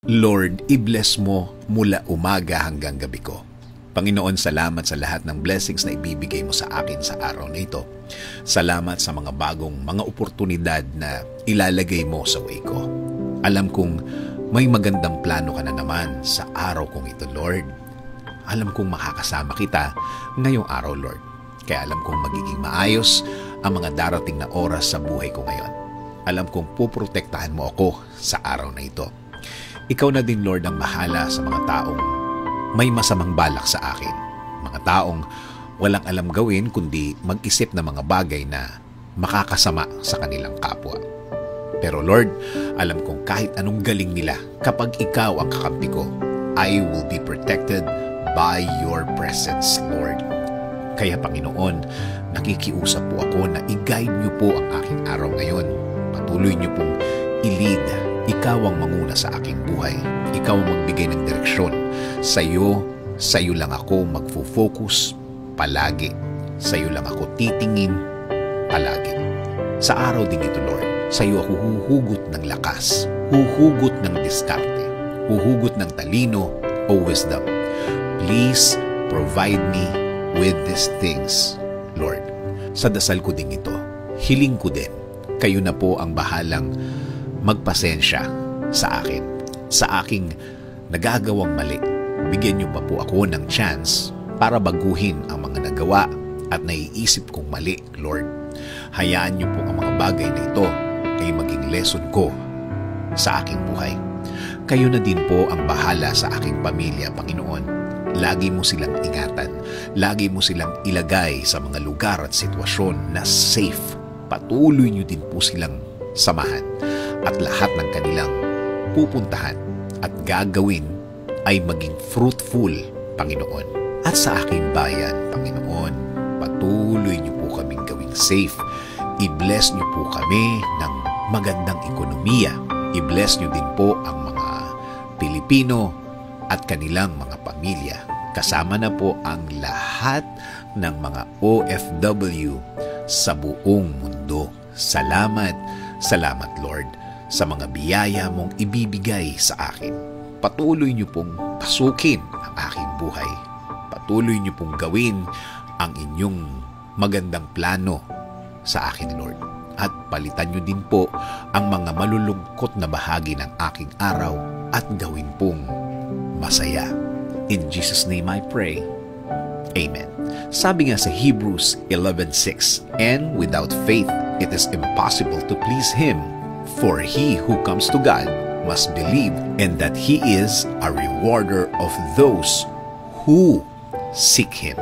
Lord, i-bless mo mula umaga hanggang gabi ko. Panginoon, salamat sa lahat ng blessings na ibibigay mo sa akin sa araw na ito. Salamat sa mga bagong mga oportunidad na ilalagay mo sa way ko. Alam kong may magandang plano ka na naman sa araw kong ito, Lord. Alam kong makakasama kita ngayong araw, Lord. Kaya alam kong magiging maayos ang mga darating na oras sa buhay ko ngayon. Alam kong puprotektahan mo ako sa araw na ito. Ikaw na din, Lord, ang bahala sa mga taong may masamang balak sa akin. Mga taong walang alam gawin kundi mag-isip ng mga bagay na makakasama sa kanilang kapwa. Pero Lord, alam kong kahit anong galing nila, kapag ikaw ang kakampi ko, I will be protected by your presence, Lord. Kaya Panginoon, nakikiusap po ako na i-guide niyo po ang aking araw ngayon. Patuloy niyo pong i-lead. Ikaw ang manguna sa aking buhay. Ikaw ang magbigay ng direksyon. Sa'yo lang ako magfo-focus palagi. Sa'yo lang ako titingin palagi. Sa araw din ito, Lord, sa'yo ako huhugot ng lakas, huhugot ng diskarte, huhugot ng talino o wisdom. Please provide me with these things, Lord. Sa dasal ko din ito, hiling ko din, kayo na po ang bahalang magpasensya sa akin, sa aking nagagawang mali. Bigyan niyo pa po ako ng chance para baguhin ang mga nagawa at naiisip kong mali, Lord. Hayaan niyo po ang mga bagay na ito ay maging lesson ko sa aking buhay. Kayo na din po ang bahala sa aking pamilya, Panginoon. Lagi mo silang ingatan. Lagi mo silang ilagay sa mga lugar at sitwasyon na safe. Patuloy niyo din po silang samahan. At lahat ng kanilang pupuntahan at gagawin ay maging fruitful, Panginoon. At sa aking bayan, Panginoon, patuloy niyo po kaming gawing safe. I-bless niyo po kami ng magandang ekonomiya. I-bless niyo din po ang mga Pilipino at kanilang mga pamilya. Kasama na po ang lahat ng mga OFW sa buong mundo. Salamat, salamat, Lord, sa mga biyaya mong ibibigay sa akin. Patuloy niyo pong pasukin ang aking buhay. Patuloy niyo pong gawin ang inyong magandang plano sa akin, Lord. At palitan niyo din po ang mga malulungkot na bahagi ng aking araw at gawin pong masaya. In Jesus' name I pray. Amen. Sabi nga sa Hebrews 11:6, "And without faith, it is impossible to please Him. For he who comes to God must believe and that He is a rewarder of those who seek Him."